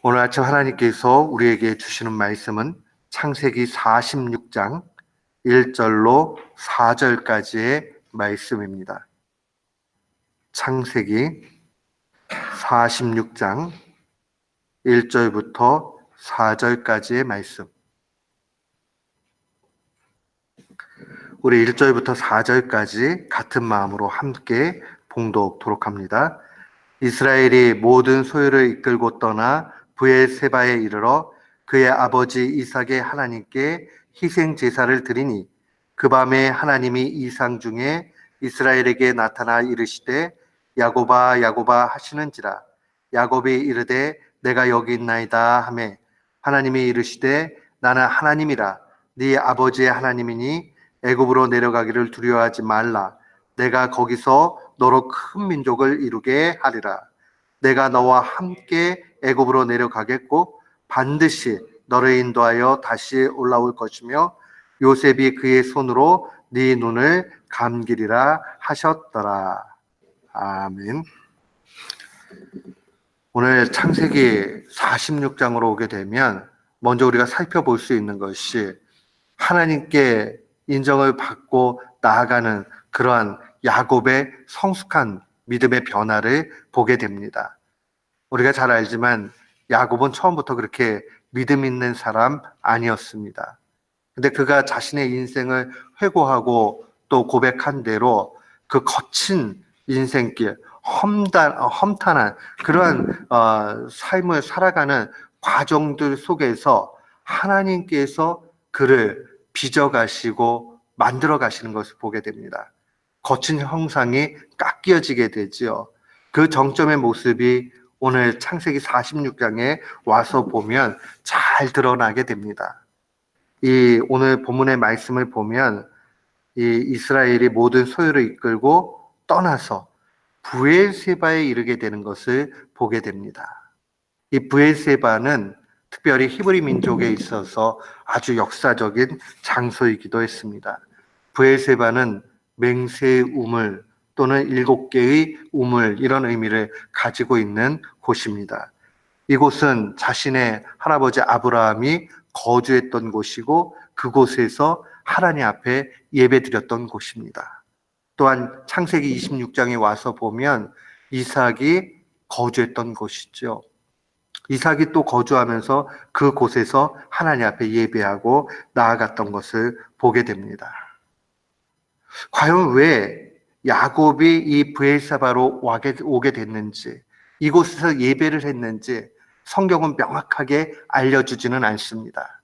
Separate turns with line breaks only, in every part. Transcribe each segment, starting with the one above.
오늘 아침 하나님께서 우리에게 주시는 말씀은 창세기 46장 1절로 4절까지의 말씀입니다. 창세기 46장 1절부터 4절까지의 말씀. 우리 1절부터 4절까지 같은 마음으로 함께 봉독토록 합니다. 이스라엘이 모든 소유를 이끌고 떠나 브엘세바에 이르러 그의 아버지 이삭의 하나님께 희생 제사를 드리니 그 밤에 하나님이 이상 중에 이스라엘에게 나타나 이르시되 야곱아 야곱아 하시는지라. 야곱이 이르되 내가 여기 있나이다 하매 하나님이 이르시되 나는 하나님이라. 네 아버지의 하나님이니 애굽으로 내려가기를 두려워하지 말라. 내가 거기서 너로 큰 민족을 이루게 하리라. 내가 너와 함께 애굽으로 내려가겠고 반드시 너를 인도하여 다시 올라올 것이며 요셉이 그의 손으로 네 눈을 감기리라 하셨더라. 아멘. 오늘 창세기 46장으로 오게 되면 먼저 우리가 살펴볼 수 있는 것이 하나님께 인정을 받고 나아가는 그러한 야곱의 성숙한 믿음의 변화를 보게 됩니다. 우리가 잘 알지만 야곱은 처음부터 그렇게 믿음 있는 사람 아니었습니다. 근데 그가 자신의 인생을 회고하고 또 고백한 대로 그 거친 인생길, 험탄한 그러한 삶을 살아가는 과정들 속에서 하나님께서 그를 빚어가시고 만들어 가시는 것을 보게 됩니다. 거친 형상이 깎여지게 되지요. 그 정점의 모습이 오늘 창세기 46장에 와서 보면 잘 드러나게 됩니다. 이 오늘 본문의 말씀을 보면 이 이스라엘이 모든 소유를 이끌고 떠나서 브엘세바에 이르게 되는 것을 보게 됩니다. 이 브엘세바는 특별히 히브리 민족에 있어서 아주 역사적인 장소이기도 했습니다. 브엘세바는 맹세의 우물 또는 7개의 우물 이런 의미를 가지고 있는 곳입니다. 이곳은 자신의 할아버지 아브라함이 거주했던 곳이고 그곳에서 하나님 앞에 예배드렸던 곳입니다. 또한 창세기 26장에 와서 보면 이삭이 거주했던 곳이죠. 이삭이 또 거주하면서 그곳에서 하나님 앞에 예배하고 나아갔던 것을 보게 됩니다. 과연 왜 야곱이 이 브엘사바로 오게 됐는지, 이곳에서 예배를 했는지 성경은 명확하게 알려주지는 않습니다.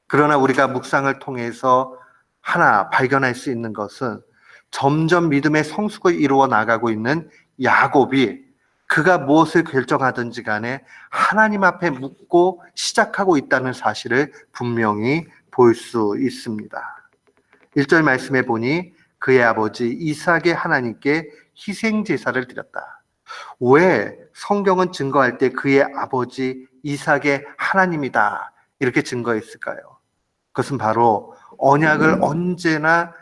그러나 우리가 묵상을 통해서 하나 발견할 수 있는 것은 점점 믿음의 성숙을 이루어 나가고 있는 야곱이 그가 무엇을 결정하든지 간에 하나님 앞에 묻고 시작하고 있다는 사실을 분명히 볼 수 있습니다. 1절 말씀에 보니 그의 아버지 이삭의 하나님께 희생 제사를 드렸다. 왜 성경은 증거할 때 그의 아버지 이삭의 하나님이다 이렇게 증거했을까요? 그것은 바로 언약을 언제나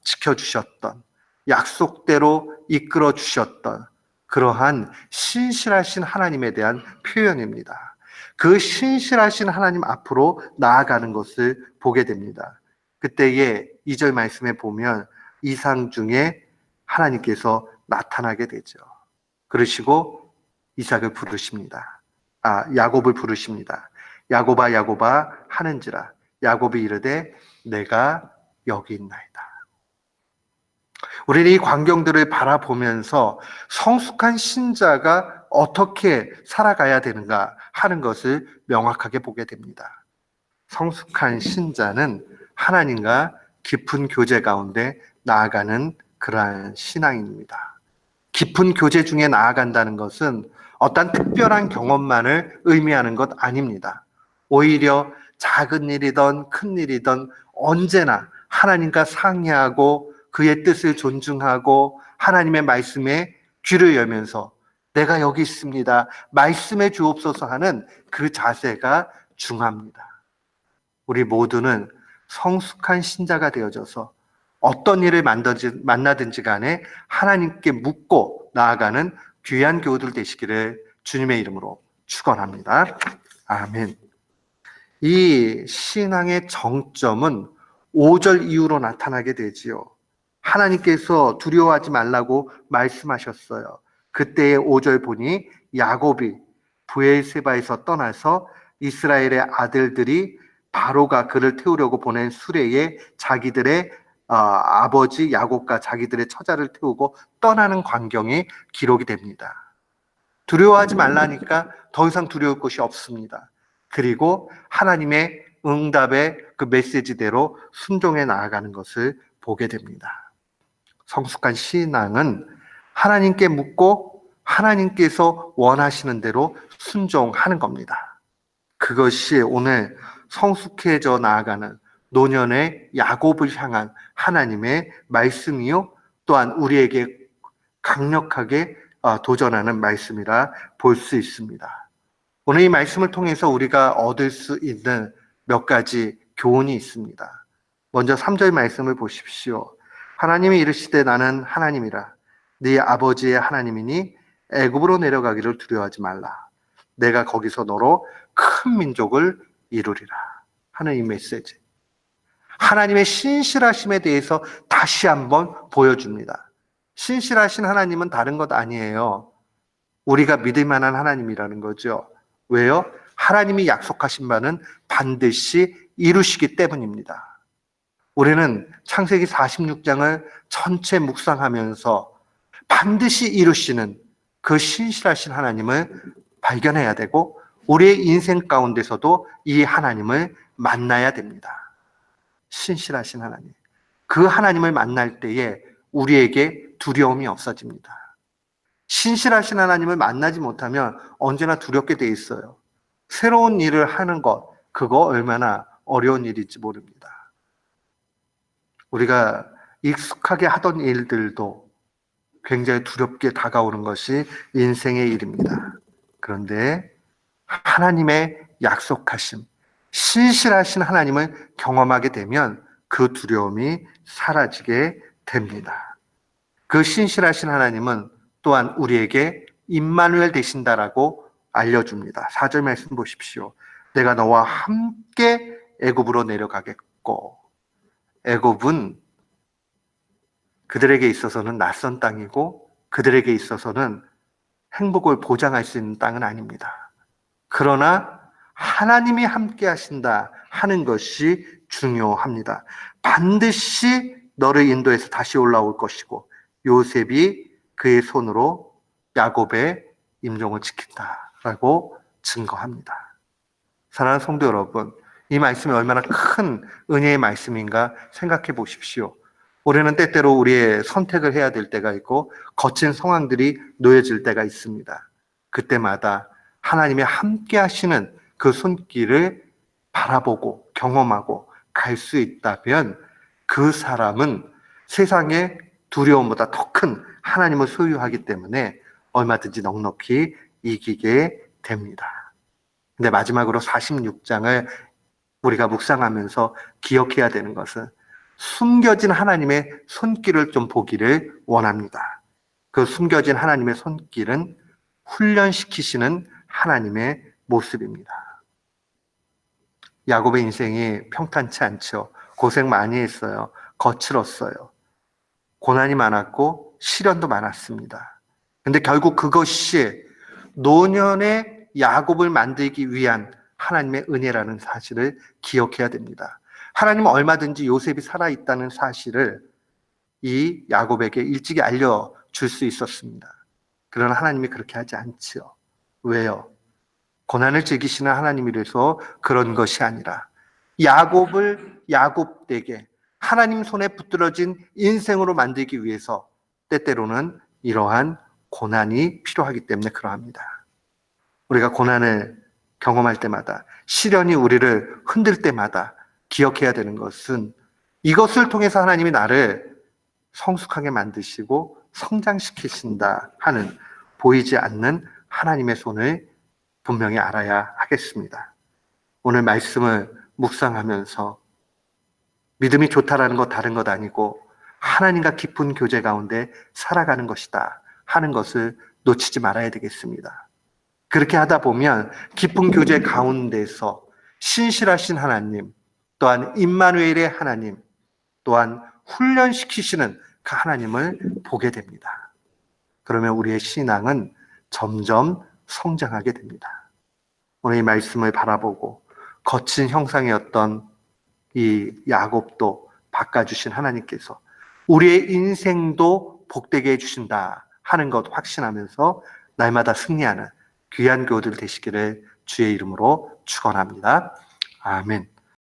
지켜주셨던, 약속대로 이끌어 주셨던 그러한 신실하신 하나님에 대한 표현입니다. 그 신실하신 하나님 앞으로 나아가는 것을 보게 됩니다. 그때에 2절 말씀에 보면 이상 중에 하나님께서 나타나게 되죠. 그러시고 이삭을 부르십니다. 야곱을 부르십니다. 야곱아 야곱아 하는지라. 야곱이 이르되 내가 여기 있나이다. 우리는 이 광경들을 바라보면서 성숙한 신자가 어떻게 살아가야 되는가 하는 것을 명확하게 보게 됩니다. 성숙한 신자는 하나님과 깊은 교제 가운데 나아가는 그러한 신앙입니다. 깊은 교제 중에 나아간다는 것은 어떤 특별한 경험만을 의미하는 것 아닙니다. 오히려 작은 일이든 큰 일이든 언제나 하나님과 상의하고 그의 뜻을 존중하고 하나님의 말씀에 귀를 열면서 내가 여기 있습니다. 말씀해 주옵소서 하는 그 자세가 중요합니다. 우리 모두는 성숙한 신자가 되어져서 어떤 일을 만나든지 간에 하나님께 묻고 나아가는 귀한 교우들 되시기를 주님의 이름으로 축원합니다. 아멘. 이 신앙의 정점은 5절 이후로 나타나게 되지요. 하나님께서 두려워하지 말라고 말씀하셨어요. 그때의 5절 보니 야곱이 브엘세바에서 떠나서 이스라엘의 아들들이 바로가 그를 태우려고 보낸 수레에 자기들의 아버지 야곱과 자기들의 처자를 태우고 떠나는 광경이 기록이 됩니다. 두려워하지 말라니까 더 이상 두려울 것이 없습니다. 그리고 하나님의 응답의 그 메시지대로 순종해 나아가는 것을 보게 됩니다. 성숙한 신앙은 하나님께 묻고 하나님께서 원하시는 대로 순종하는 겁니다. 그것이 오늘 성숙해져 나아가는 노년의 야곱을 향한 하나님의 말씀이요, 또한 우리에게 강력하게 도전하는 말씀이라 볼 수 있습니다. 오늘 이 말씀을 통해서 우리가 얻을 수 있는 몇 가지 교훈이 있습니다. 먼저 3절 말씀을 보십시오. 하나님이 이르시되 나는 하나님이라 네 아버지의 하나님이니 애굽으로 내려가기를 두려워하지 말라. 내가 거기서 너로 큰 민족을 이루리라 하는 이 메시지. 하나님의 신실하심에 대해서 다시 한번 보여줍니다. 신실하신 하나님은 다른 것 아니에요. 우리가 믿을 만한 하나님이라는 거죠. 왜요? 하나님이 약속하신 바는 반드시 이루시기 때문입니다. 우리는 창세기 46장을 전체 묵상하면서 반드시 이루시는 그 신실하신 하나님을 발견해야 되고 우리의 인생 가운데서도 이 하나님을 만나야 됩니다. 신실하신 하나님. 그 하나님을 만날 때에 우리에게 두려움이 없어집니다. 신실하신 하나님을 만나지 못하면 언제나 두렵게 돼 있어요. 새로운 일을 하는 것, 그거 얼마나 어려운 일일지 모릅니다. 우리가 익숙하게 하던 일들도 굉장히 두렵게 다가오는 것이 인생의 일입니다. 그런데 하나님의 약속하심, 신실하신 하나님을 경험하게 되면 그 두려움이 사라지게 됩니다. 그 신실하신 하나님은 또한 우리에게 임마누엘 되신다라고 알려줍니다. 4절 말씀 보십시오. 내가 너와 함께 애굽으로 내려가겠고, 애굽은 그들에게 있어서는 낯선 땅이고 그들에게 있어서는 행복을 보장할 수 있는 땅은 아닙니다. 그러나 하나님이 함께 하신다 하는 것이 중요합니다. 반드시 너를 인도해서 다시 올라올 것이고 요셉이 그의 손으로 야곱의 임종을 지킨다라고 증거합니다. 사랑하는 성도 여러분, 이 말씀이 얼마나 큰 은혜의 말씀인가 생각해 보십시오. 우리는 때때로 우리의 선택을 해야 될 때가 있고 거친 상황들이 놓여질 때가 있습니다. 그때마다 하나님의 함께 하시는 그 손길을 바라보고 경험하고 갈 수 있다면 그 사람은 세상의 두려움보다 더 큰 하나님을 소유하기 때문에 얼마든지 넉넉히 이기게 됩니다. 근데 마지막으로 46장을 우리가 묵상하면서 기억해야 되는 것은 숨겨진 하나님의 손길을 좀 보기를 원합니다. 그 숨겨진 하나님의 손길은 훈련시키시는 하나님의 모습입니다. 야곱의 인생이 평탄치 않죠. 고생 많이 했어요. 거칠었어요. 고난이 많았고 시련도 많았습니다. 근데 결국 그것이 노년의 야곱을 만들기 위한 하나님의 은혜라는 사실을 기억해야 됩니다. 하나님은 얼마든지 요셉이 살아있다는 사실을 이 야곱에게 일찍이 알려줄 수 있었습니다. 그러나 하나님이 그렇게 하지 않죠. 왜요? 고난을 즐기시는 하나님이라서 그런 것이 아니라 야곱을 야곱되게 하나님 손에 붙들어진 인생으로 만들기 위해서 때때로는 이러한 고난이 필요하기 때문에 그러합니다. 우리가 고난을 경험할 때마다 시련이 우리를 흔들 때마다 기억해야 되는 것은 이것을 통해서 하나님이 나를 성숙하게 만드시고 성장시키신다 하는 보이지 않는 하나님의 손을 분명히 알아야 하겠습니다. 오늘 말씀을 묵상하면서 믿음이 좋다라는 것 다른 것 아니고 하나님과 깊은 교제 가운데 살아가는 것이다 하는 것을 놓치지 말아야 되겠습니다. 그렇게 하다 보면 깊은 교제 가운데서 신실하신 하나님, 또한 임마누엘의 하나님, 또한 훈련시키시는 그 하나님을 보게 됩니다. 그러면 우리의 신앙은 점점 성장하게 됩니다. 오늘 이 말씀을 바라보고 거친 형상이었던 이 야곱도 바꿔주신 하나님께서 우리의 인생도 복되게 해주신다 하는 것 확신하면서 날마다 승리하는 귀한 교우들 되시기를 주의 이름으로 축원합니다. 아멘.